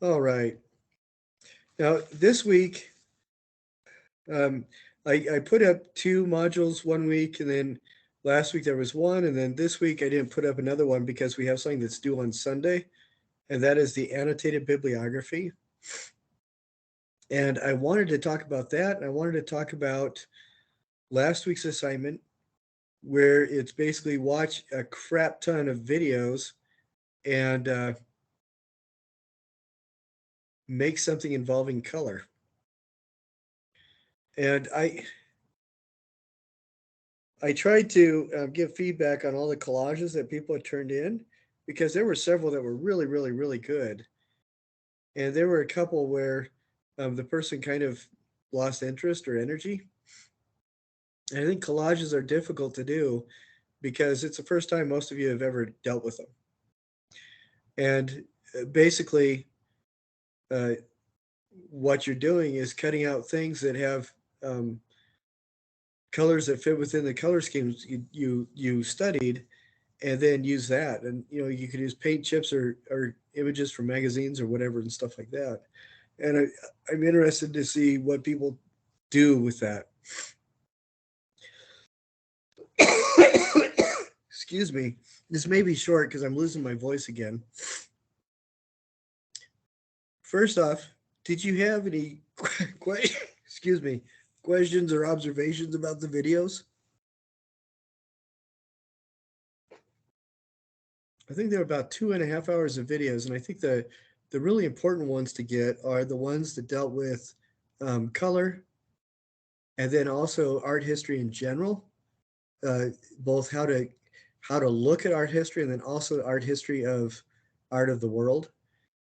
All right. Now, this week, um, I put up two modules one week, and then last week there was one, and then this week I didn't put up another one because we have something that's due on Sunday, and that is the annotated bibliography. And I wanted to talk about that. And I wanted to talk about last week's assignment, where it's basically watch a crap ton of videos and make something involving color. And I tried to give feedback on all the collages that people had turned in because there were several that were really, really, really good. And there were a couple where the person kind of lost interest or energy. And I think collages are difficult to do because it's the first time most of you have ever dealt with them. And basically, uh, what you're doing is cutting out things that have colors that fit within the color schemes you studied, and then use that. And you could use paint chips or images from magazines or whatever and stuff like that. And I'm interested to see what people do with that. Excuse me. This may be short because I'm losing my voice again. First off, did you have any excuse me, questions or observations about the videos? I think there are about 2.5 hours of videos, and I think the really important ones to get are the ones that dealt with color, and then also art history in general, uh, both how to look at art history, and then also art history of art of the world,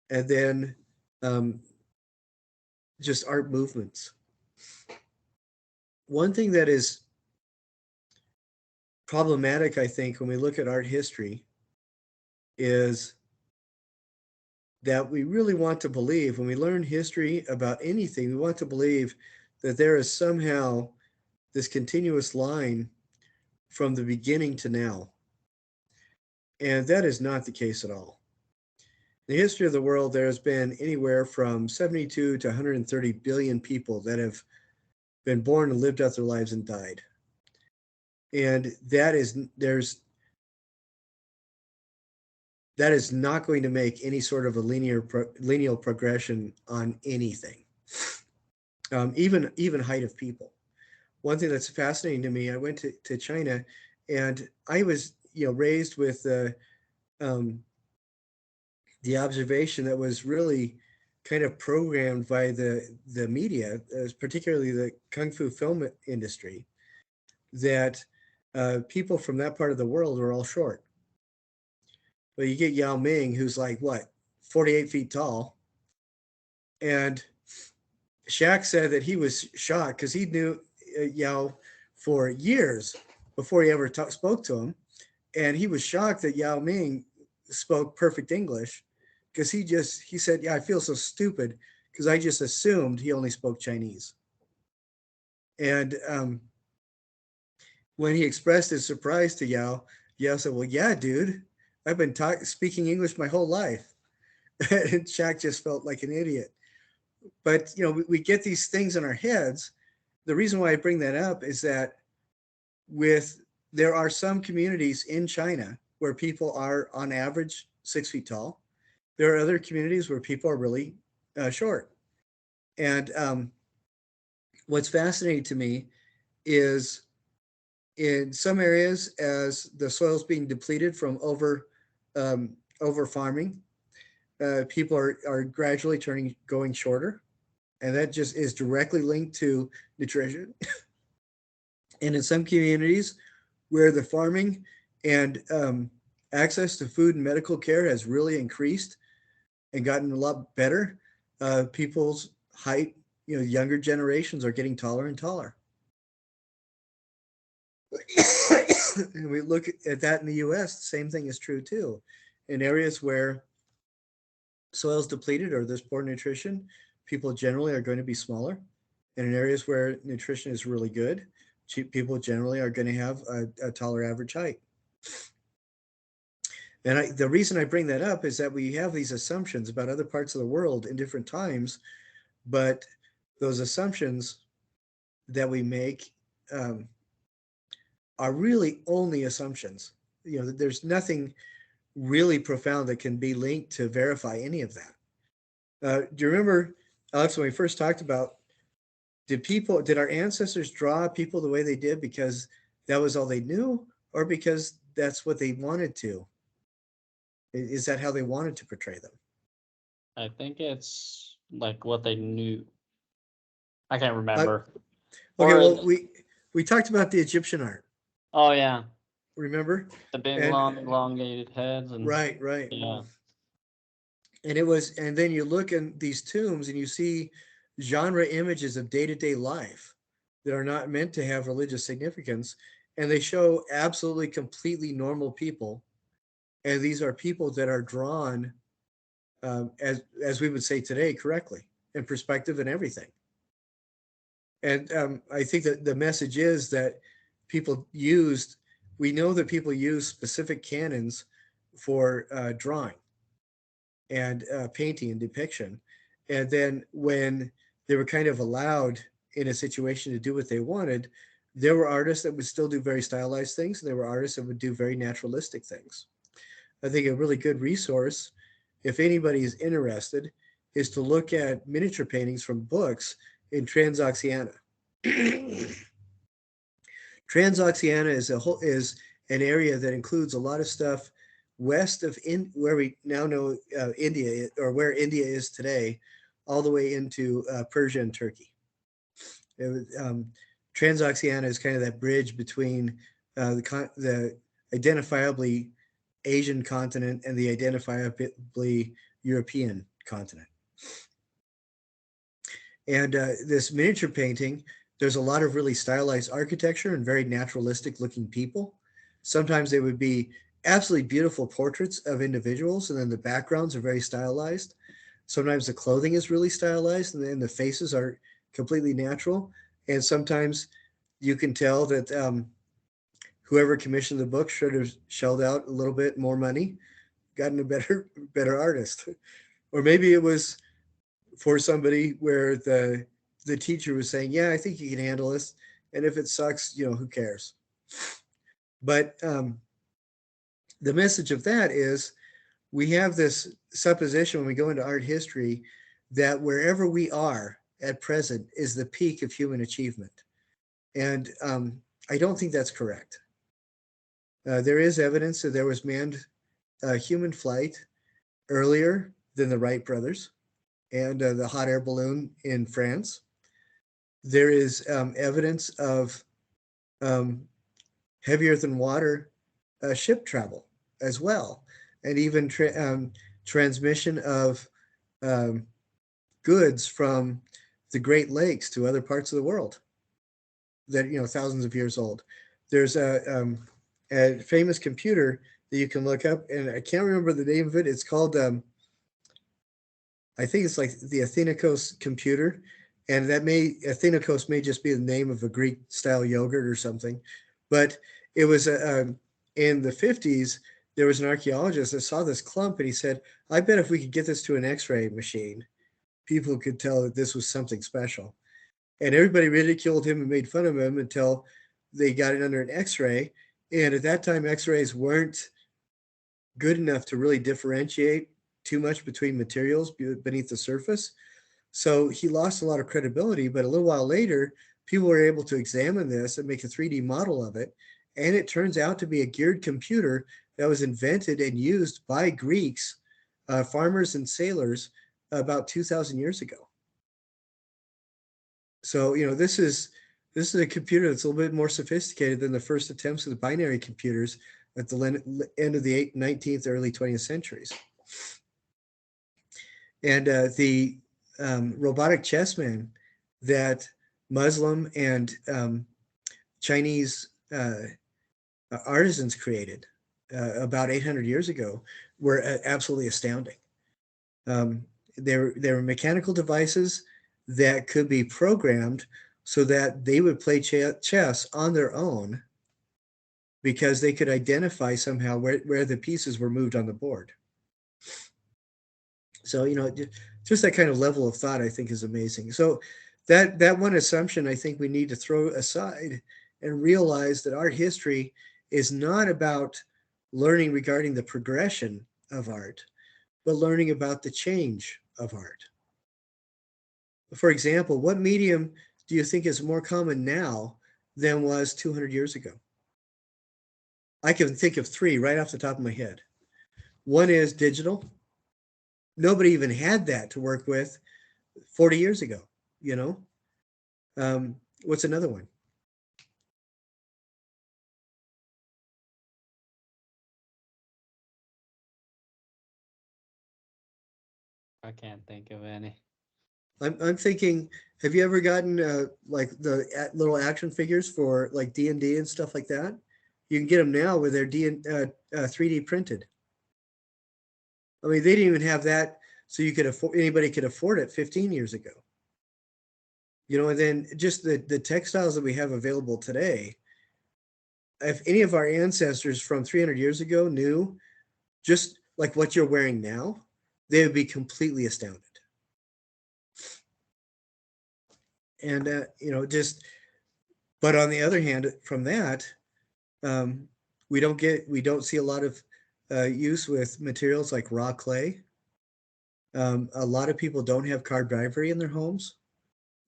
and then um, just art movements. One thing that is problematic, I think, when we look at art history is that we really want to believe when we learn history about anything, we want to believe that there is somehow this continuous line from the beginning to now. And that is not the case at all. In the history of the world, there has been anywhere from 72 to 130 billion people that have been born and lived out their lives and died. And that is not going to make any sort of a linear progression on anything, even height of people. One thing that's fascinating to me, I went to China, and I was raised with um, the observation that was really kind of programmed by the media, particularly the kung fu film industry, that people from that part of the world are all short. But you get Yao Ming, who's like what, 48 feet tall, and Shaq said that he was shocked because he knew Yao for years before he ever spoke to him, and he was shocked that Yao Ming spoke perfect English because he said, "Yeah, I feel so stupid because I just assumed he only spoke Chinese." And when he expressed his surprise to Yao, Yao said, "Well, yeah, dude, I've been speaking English my whole life." And Shaq just felt like an idiot. But we get these things in our heads. The reason why I bring that up is that with there are some communities in China where people are on average 6 feet tall. There are other communities where people are really short. And what's fascinating to me is in some areas, as the soil's being depleted from over farming, people are gradually going shorter, and that just is directly linked to nutrition. And in some communities where the farming and access to food and medical care has really increased and gotten a lot better, people's height, younger generations are getting taller and taller. And we look at that in the US, the same thing is true too. In areas where soil is depleted or there's poor nutrition, people generally are going to be smaller. And in areas where nutrition is really good, people generally are going to have a taller average height. And the reason I bring that up is that we have these assumptions about other parts of the world in different times, but those assumptions that we make um, are really only assumptions. There's nothing really profound that can be linked to verify any of that. Do you remember, Alex, when we first talked about did our ancestors draw people the way they did because that was all they knew, or because that's what they wanted to? Is that how they wanted to portray them? I think it's like what they knew. I can't Uh, remember. okay, Or well, we talked about the Egyptian art, oh yeah, remember? the big And long elongated heads and right. yeah. And then you look in these tombs and you see genre images of day-to-day life that are not meant to have religious significance, and they show absolutely completely normal people, and these are people that are drawn, as we would say today, correctly, in perspective and everything. And I think that the message is that people used we know that people use specific canons for drawing and painting and depiction. And then when they were kind of allowed in a situation to do what they wanted, there were artists that would still do very stylized things, and there were artists that would do very naturalistic things. I think a really good resource, if anybody is interested, is to look at miniature paintings from books in Transoxiana. Transoxiana is an area that includes a lot of stuff west of where we now know India, or where India is today, all the way into Persia and Turkey. It was, Transoxiana is kind of that bridge between the identifiably Asian continent and the identifiably European continent. And this miniature painting, there's a lot of really stylized architecture and very naturalistic looking people. Sometimes they would be absolutely beautiful portraits of individuals, and then the backgrounds are very stylized. Sometimes the clothing is really stylized, and then the faces are completely natural. And sometimes you can tell that whoever commissioned the book should have shelled out a little bit more money, gotten a better artist, or maybe it was for somebody where the teacher was saying, "Yeah, I think you can handle this, and if it sucks, who cares?" But the message of that is we have this supposition when we go into art history that wherever we are at present is the peak of human achievement, and I don't think that's correct. There is evidence that there was manned human flight earlier than the Wright brothers and the hot air balloon in France. There is evidence of um, heavier than water ship travel as well, and even transmission of um, goods from the Great Lakes to other parts of the world that thousands of years old. There's a famous computer that you can look up, and I can't remember the name of it. It's called I think it's like the Athenakos computer, and that Athenakos may just be the name of a Greek style yogurt or something, but it was in the 50s. There was an archaeologist that saw this clump, and he said, "I bet if we could get this to an X-ray machine, people could tell that this was something special." And everybody ridiculed him and made fun of him until they got it under an X-ray. And at that time, X-rays weren't good enough to really differentiate too much between materials beneath the surface. So he lost a lot of credibility. But a little while later, people were able to examine this and make a 3D model of it. And it turns out to be a geared computer that was invented and used by Greeks, farmers and sailors, about 2,000 years ago. So this is a computer that's a little bit more sophisticated than the first attempts of the binary computers at the end of the 19th, early 20th centuries. And the robotic chessman that Muslim and Chinese artisans created about 800 years ago were absolutely astounding. Um, they were mechanical devices that could be programmed so that they would play chess on their own because they could identify somehow where the pieces were moved on the board. So, just that kind of level of thought, I think, is amazing. So that one assumption, I think we need to throw aside and realize that art history is not about learning regarding the progression of art, but learning about the change of art. For example, what medium do you think is more common now than was 200 years ago? I can think of three right off the top of my head. One is digital. Nobody even had that to work with 40 years ago, you know? What's another one? I can't think of any. I'm thinking, have you ever gotten like the little action figures for like D&D and stuff like that? You can get them now where they're 3D printed. I mean, they didn't even have that, so you could afford anybody could afford it 15 years ago. And then just the textiles that we have available today. If any of our ancestors from 300 years ago knew just like what you're wearing now, they would be completely astounded. And but on the other hand, from that, um, we don't see a lot of use with materials like raw clay. A lot of people don't have carved ivory in their homes.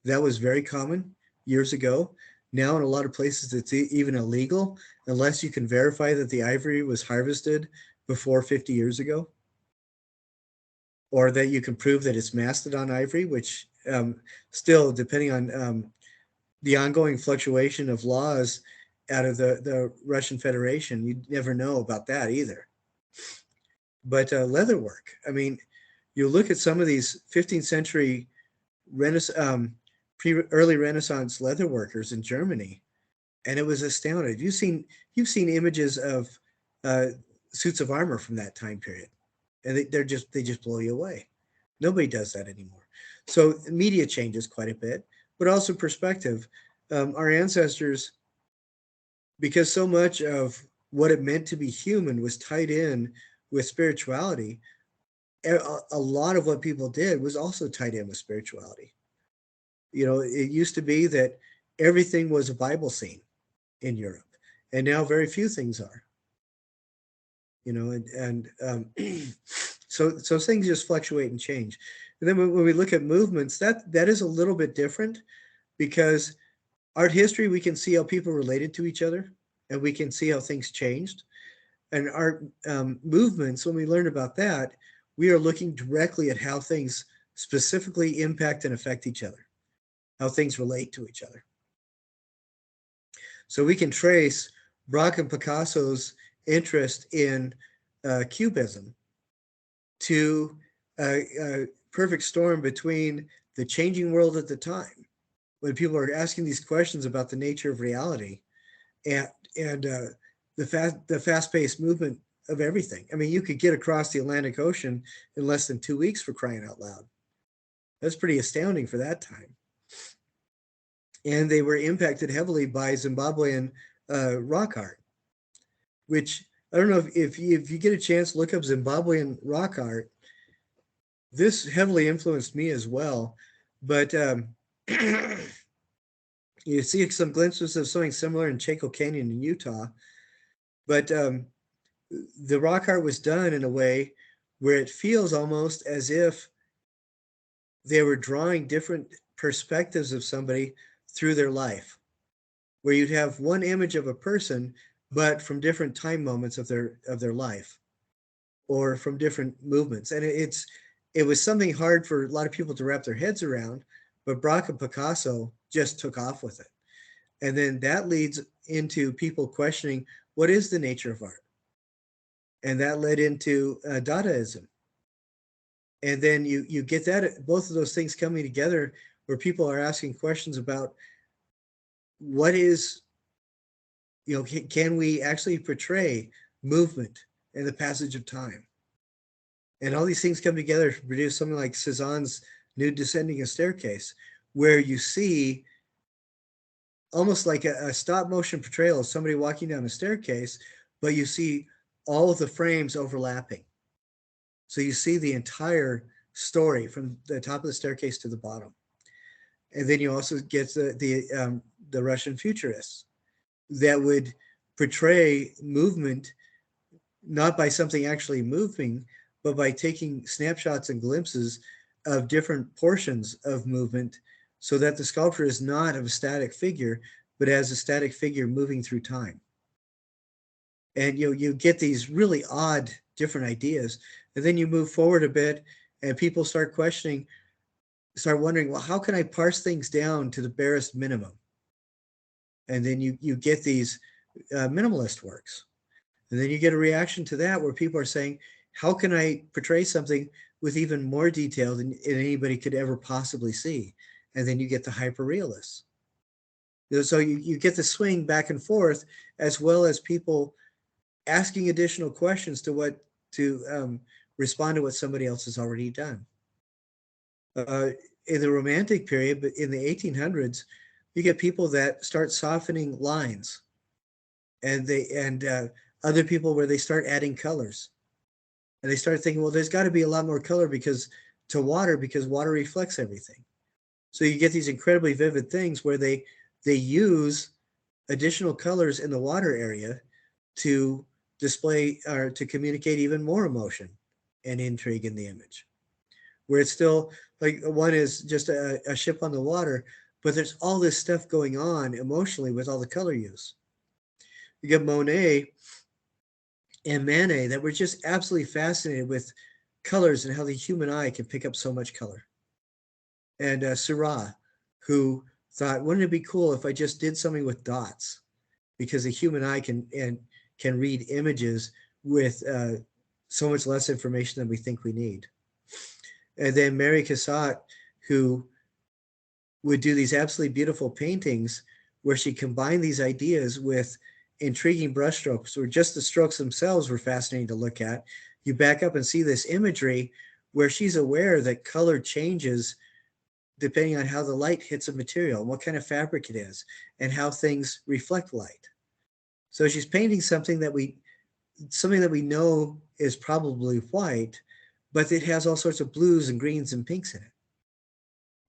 That was very common years ago. Now, in a lot of places, it's even illegal unless you can verify that the ivory was harvested before 50 years ago, or that you can prove that it's mastodon ivory, which still, depending on the ongoing fluctuation of laws out of the Russian Federation, you never know about that either. But leatherwork, I mean, you look at some of these 15th century early Renaissance leatherworkers in Germany, and it was astounding. You've seen images of uh, suits of armor from that time period, and they just blow you away. Nobody does that anymore. So media changes quite a bit, but also perspective. Our ancestors, because so much of what it meant to be human was tied in with spirituality, a lot of what people did was also tied in with spirituality. It used to be that everything was a Bible scene in Europe, and now very few things are. So things just fluctuate and change. And then when we look at movements, that is a little bit different, because art history, we can see how people related to each other, and we can see how things changed. And art movements, when we learn about that, we are looking directly at how things specifically impact and affect each other, how things relate to each other. So we can trace Braque and Picasso's interest in Cubism to a perfect storm between the changing world at the time, when people are asking these questions about the nature of reality, and the fast-paced movement of everything. I mean, you could get across the Atlantic Ocean in less than 2 weeks, for crying out loud. That's pretty astounding for that time. And they were impacted heavily by Zimbabwean rock art, which I don't know if you get a chance, look up Zimbabwean rock art. This heavily influenced me as well, but you see some glimpses of something similar in Chaco Canyon in Utah. But the rock art was done in a way where it feels almost as if they were drawing different perspectives of somebody through their life, where you'd have one image of a person, but from different time moments of their life, or from different movements. And it was something hard for a lot of people to wrap their heads around, but Braque and Picasso just took off with it. And then that leads into people questioning, what is the nature of art? And that led into Dadaism. And then you get that, both of those things coming together, where people are asking questions about what is, can we actually portray movement and the passage of time? And all these things come together to produce something like Cezanne's Nude Descending a Staircase, where you see almost like a stop motion portrayal of somebody walking down a staircase, but you see all of the frames overlapping. So you see the entire story from the top of the staircase to the bottom. And then you also get the Russian futurists that would portray movement not by something actually moving, but by taking snapshots and glimpses of different portions of movement so that the sculpture is not of a static figure, but as a static figure moving through time. And you get these really odd different ideas. And then you move forward a bit and people start questioning, start wondering, well, how can I parse things down to the barest minimum? And then you get these minimalist works. And then you get a reaction to that where people are saying, how can I portray something with even more detail than anybody could ever possibly see? And then you get the hyperrealists. So you get the swing back and forth, as well as people asking additional questions to respond to what somebody else has already done. In the Romantic period, but in the 1800s, you get people that start softening lines, and other people where they start adding colors, and they start thinking, well, there's got to be a lot more color because water reflects everything. So you get these incredibly vivid things where they use additional colors in the water area to display or to communicate even more emotion and intrigue in the image, where it's still like one is just a ship on the water, but there's all this stuff going on emotionally with all the color use. You get Monet and Manet that were just absolutely fascinated with colors and how the human eye can pick up so much color. And Seurat, who thought, wouldn't it be cool if I just did something with dots? Because the human eye can read images with so much less information than we think we need. And then Mary Cassatt, who would do these absolutely beautiful paintings where she combined these ideas with intriguing brushstrokes, where just the strokes themselves were fascinating to look at. You back up and see this imagery where she's aware that color changes depending on how the light hits a material and what kind of fabric it is and how things reflect light. So she's painting something that we know is probably white, but it has all sorts of blues and greens and pinks in it.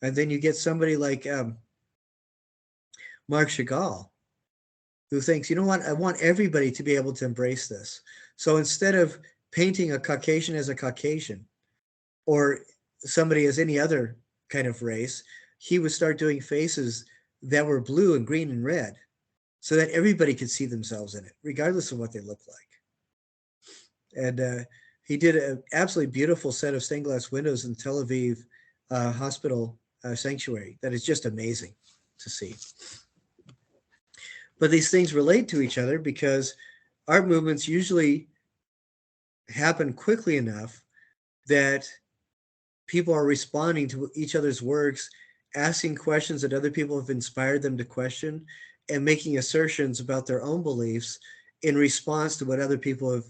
And then you get somebody like Marc Chagall, who thinks, you know what, I want everybody to be able to embrace this. So instead of painting a Caucasian as a Caucasian or somebody as any other kind of race, he would start doing faces that were blue and green and red so that everybody could see themselves in it, regardless of what they look like. And he did an absolutely beautiful set of stained glass windows in Tel Aviv hospital sanctuary that is just amazing to see. But these things relate to each other because art movements usually happen quickly enough that people are responding to each other's works, asking questions that other people have inspired them to question, and making assertions about their own beliefs in response to what other people have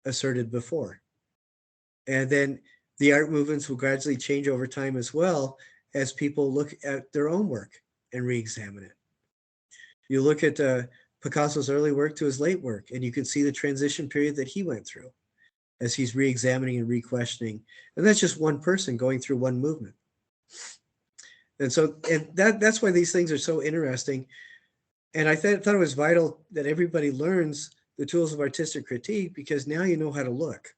asserted before. And then the art movements will gradually change over time as well as people look at their own work and re-examine it. You look at Picasso's early work to his late work, and you can see the transition period that he went through as he's re-examining and re-questioning. And that's just one person going through one movement. And so that's why these things are so interesting. And I thought it was vital that everybody learns the tools of artistic critique, because now you know how to look.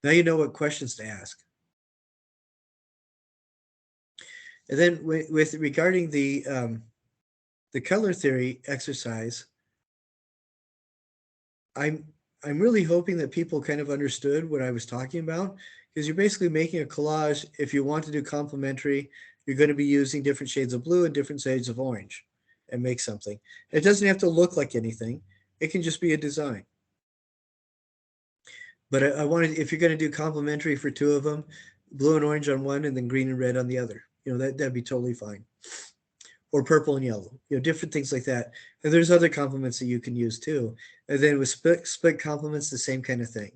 Now you know what questions to ask. And then with regarding the color theory exercise, I'm really hoping that people kind of understood what I was talking about, because you're basically making a collage. If you want to do complementary, you're going to be using different shades of blue and different shades of orange and make something. It doesn't have to look like anything. It can just be a design. But I wanted, if you're going to do complementary for two of them, blue and orange on one and then green and red on the other, that'd be totally fine. Or purple and yellow, different things like that. And there's other complements that you can use too. And then with split complements, the same kind of thing.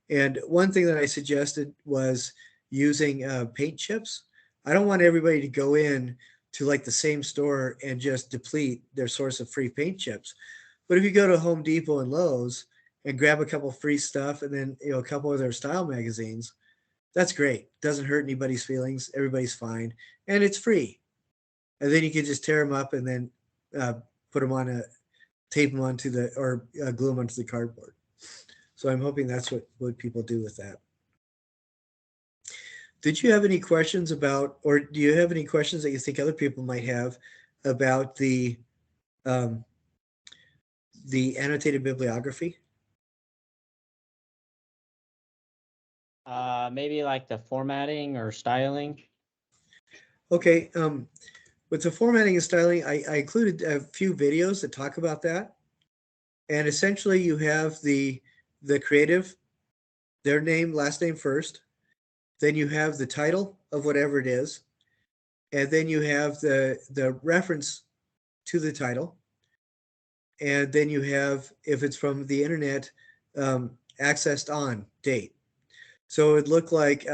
And one thing that I suggested was using paint chips. I don't want everybody to go in to like the same store and just deplete their source of free paint chips. But if you go to Home Depot and Lowe's and grab a couple free stuff and then a couple of their style magazines, that's great. Doesn't hurt anybody's feelings. Everybody's fine, and it's free. And then you can just tear them up and then uh, put them on a tape them onto the or glue them onto the cardboard. So I'm hoping that's what people do with that. Did you have any questions about, or do you have any questions that you think other people might have about um, the annotated bibliography? Maybe like the formatting or styling. Okay, with the formatting and styling, I included a few videos that talk about that. And essentially, you have the creative, their name, last name first. Then you have the title of whatever it is, and then you have the reference to the title, and then you have, if it's from the internet, accessed on date. So it looked like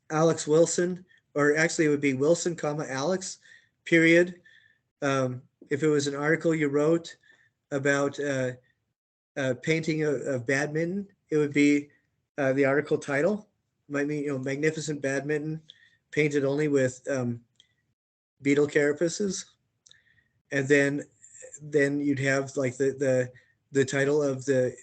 Alex Wilson, or actually it would be Wilson, comma Alex, period. If it was an article you wrote about painting of badminton, it would be the article title. Might mean magnificent badminton, painted only with beetle carapaces, and then you'd have like the title of the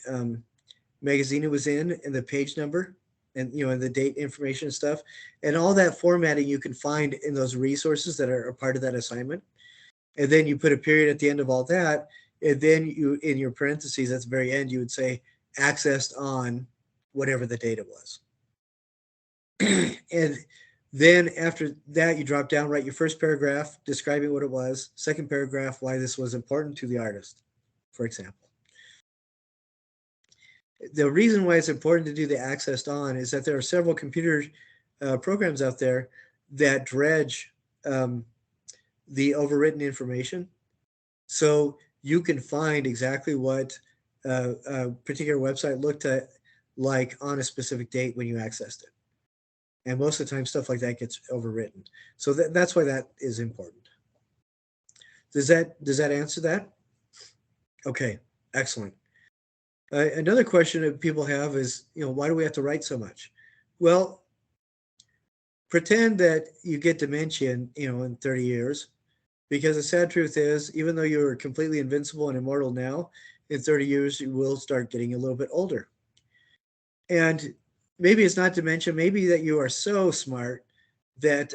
magazine it was in and the page number and and the date information and stuff, and all that formatting you can find in those resources that are a part of that assignment. And then you put a period at the end of all that, and then you, in your parentheses at the very end, you would say accessed on whatever the data was. And then after that, you drop down, write your first paragraph describing what it was, second paragraph why this was important to the artist, for example. The reason why it's important to do the accessed on is that there are several computer programs out there that dredge the overwritten information. So you can find exactly what a particular website looked at like on a specific date when you accessed it. And most of the time, stuff like that gets overwritten. So that's why that is important. Does that answer that? Okay, excellent. Another question that people have is, why do we have to write so much? Well, pretend that you get dementia, in 30 years, because the sad truth is, even though you're completely invincible and immortal now, in 30 years you will start getting a little bit older. And maybe it's not dementia, maybe that you are so smart that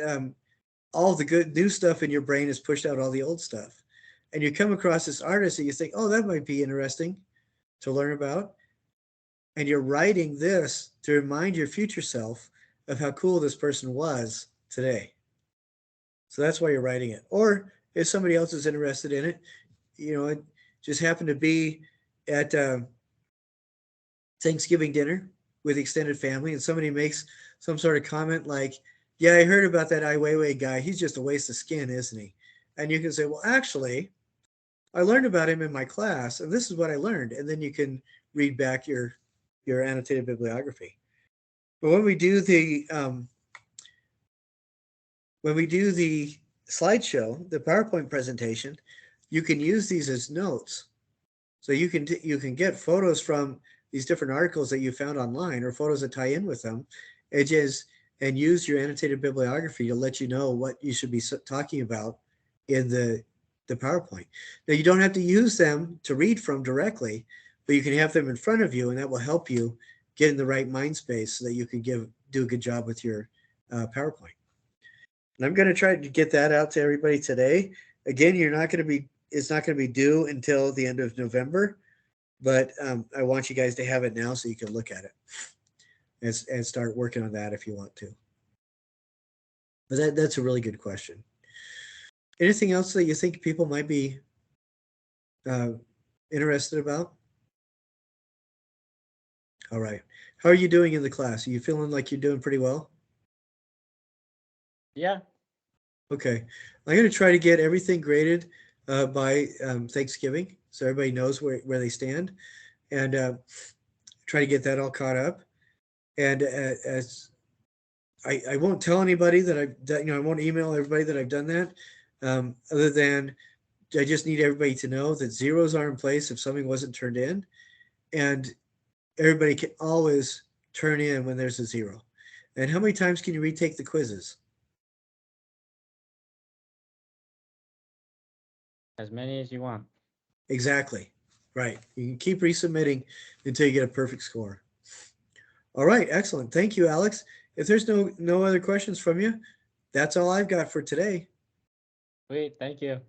all the good new stuff in your brain has pushed out all the old stuff. And you come across this artist and you think, oh, that might be interesting to learn about. And you're writing this to remind your future self of how cool this person was today. So that's why you're writing it. Or if somebody else is interested in it, it just happened to be at Thanksgiving dinner with the extended family, and somebody makes some sort of comment like, "Yeah, I heard about that Ai Weiwei guy. He's just a waste of skin, isn't he?" And you can say, "Well, actually, I learned about him in my class, and this is what I learned." And then you can read back your annotated bibliography. But when we do the slideshow, the PowerPoint presentation, you can use these as notes. So you can get photos from these different articles that you found online or photos that tie in with them, and use your annotated bibliography to let you know what you should be talking about in the PowerPoint. Now you don't have to use them to read from directly, but you can have them in front of you, and that will help you get in the right mind space so that you can do a good job with your PowerPoint. And I'm going to try to get that out to everybody today. Again, it's not going to be due until the end of November, but I want you guys to have it now so you can look at it and start working on that if you want to. But that's a really good question. Anything else that you think people might be uh, interested about? All right. How are you doing in the class? Are you feeling like you're doing pretty well? Yeah. Okay. I'm going to try to get everything graded by Thanksgiving so everybody knows where they stand, and try to get that all caught up. And as I won't tell anybody that I won't email everybody that I've done that. Other than I just need everybody to know that zeros are in place if something wasn't turned in, and everybody can always turn in when there's a zero. And how many times can you retake the quizzes? As many as you want. Exactly. Right. You can keep resubmitting until you get a perfect score. All right. Excellent. Thank you, Alex. If there's no other questions from you, that's all I've got for today. Sweet. Thank you.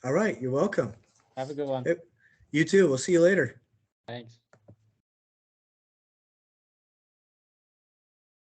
All right. You're welcome. Have a good one. Yep. You too. We'll see you later. Thanks.